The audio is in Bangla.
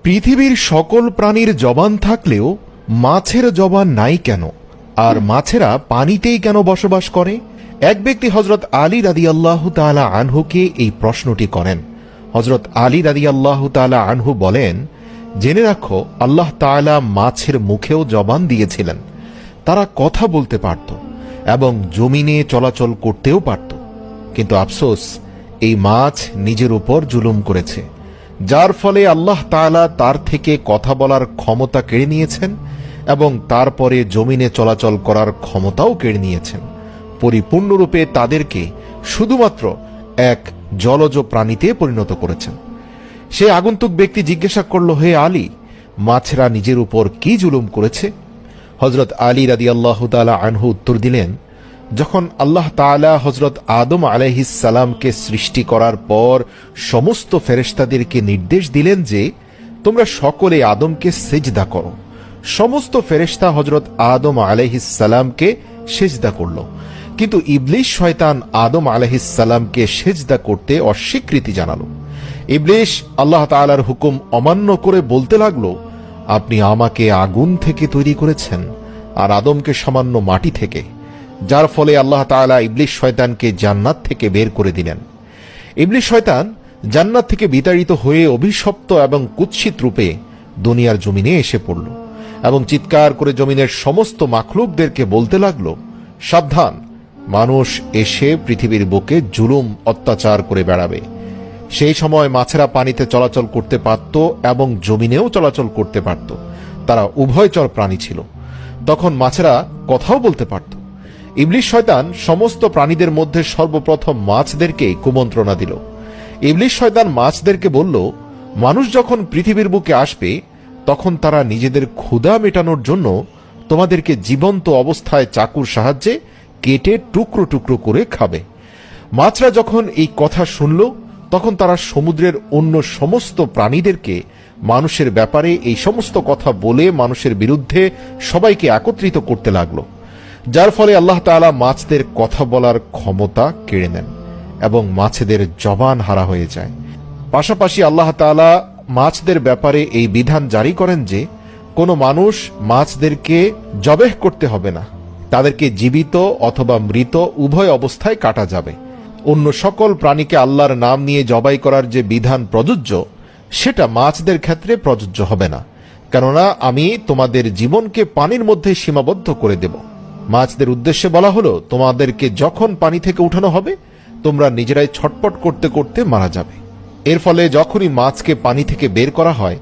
পৃথিবীর সকল প্রাণীর জবান থাকলেও মাছের জবান নাই কেন? আর মাছেরা পানিতেই কেন বসবাস করে? এক ব্যক্তি হযরত আলী রাদিয়াল্লাহু তাআলা আনহুকে এই প্রশ্নটি করেন। হযরত আলী রাদিয়াল্লাহু তাআলা আনহু বলেন, জেনে রাখো, আল্লাহ তাআলা মাছের মুখেও জবান দিয়েছিলেন। তারা কথা বলতে পারত এবং জমিনে চলাচল করতেও পারত, কিন্তু আফসোস, এই মাছ নিজের উপর জুলুম করেছে, যার ফলে আল্লাহ তাআলা তার থেকে কথা বলার ক্ষমতা কেড়ে নিয়েছেন এবং তারপরে জমিনে চলাচল করার ক্ষমতাও কেড়ে নিয়েছেন। পরিপূর্ণরূপে তাদেরকে শুধুমাত্র এক জলজ প্রাণীতে পরিণত করেছেন। সে আগন্তুক ব্যক্তি জিজ্ঞাসা করল, হে আলী, মাছেরা নিজের উপর কি জুলুম করেছে? হযরত আলী রাদিয়াল্লাহু তাআলা আনহু উত্তর দিলেন, যখন আল্লাহ তাআলা হযরত আদম আলাইহিস সালামকে সৃষ্টি করার পর সমস্ত ফেরেশতাদেরকে নির্দেশ দিলেন যে তোমরা সকলে আদমকে সিজদা করো, সমস্ত ফেরেশতা হযরত আদম আলাইহিস সালামকে সিজদা করল, কিন্তু ইবলিস শয়তান আদম আলাইহিস সালামকে সিজদা করতে অস্বীকৃতি জানালো। ইবলিস আল্লাহ তাআলার হুকুম অমান্য করে বলতে লাগলো, আপনি আমাকে আগুন থেকে তৈরি করেছেন আর আদমকে সামান্য মাটি থেকে, যার ফলে আল্লাহ তাআলা ইবলিস শয়তানকে জান্নাত থেকে বের করে দিলেন। ইবলিস শয়তান জান্নাত থেকে বিতাড়িত হয়ে অভিশপ্ত এবং কুৎসিত রূপে দুনিয়ার জমিনে এসে পড়ল এবং চিৎকার করে জমিনের সমস্ত মাখলুকদেরকে বলতে লাগলো, সাবধান, মানুষ এসে পৃথিবীর বুকে জুলুম অত্যাচার করে বেড়াবে। সেই সময় মাছেরা পানিতে চলাচল করতে পারত এবং জমিনেও চলাচল করতে পারত। তারা উভয়চর প্রাণী ছিল। তখন মাছেরা কথাও বলতে পারত। ইবলিস শয়তান সমস্ত প্রাণীদের মধ্যে সর্বপ্রথম মাছদেরকে কুমন্ত্রণা দিল। ইবলিস শয়তান মাছদেরকে বলল, মানুষ যখন পৃথিবীর বুকে আসবে তখন তারা নিজেদের ক্ষুধা মেটানোর জন্য তোমাদেরকে জীবন্ত অবস্থায় চাকুর সাহায্যে কেটে টুকরো টুকরো করে খাবে। মাছরা যখন এই কথা শুনল তখন তারা সমুদ্রের অন্য সমস্ত প্রাণীদেরকে মানুষের ব্যাপারে এই সমস্ত কথা বলে মানুষের বিরুদ্ধে সবাইকে একত্রিত করতে লাগলো, যার ফলে আল্লাহ তাআলা মাছদের কথা বলার ক্ষমতা কেড়ে নেন এবং মাছেদের জবান হারা হয়ে যায়। পাশাপাশি আল্লাহ তাআলা মাছদের ব্যাপারে এই বিধান জারি করেন যে কোনো মানুষ মাছদেরকে জবেহ করতে হবে না, তাদেরকে জীবিত অথবা মৃত উভয় অবস্থায় কাটা যাবে। অন্য সকল প্রাণীকে আল্লাহর নাম নিয়ে জবাই করার যে বিধান প্রযোজ্য, সেটা মাছদের ক্ষেত্রে প্রযোজ্য হবে না, কেননা আমি তোমাদের জীবনকে পানির মধ্যে সীমাবদ্ধ করে দেব। মাছদের উদ্দেশ্যে বলা হলো, তোমাদেরকে যখন পানি থেকে উঠানো হবে তোমরা নিজেরাই ছটপট করতে করতে মারা যাবে। এর ফলে যখনই মাছকে পানি থেকে বের করা হয়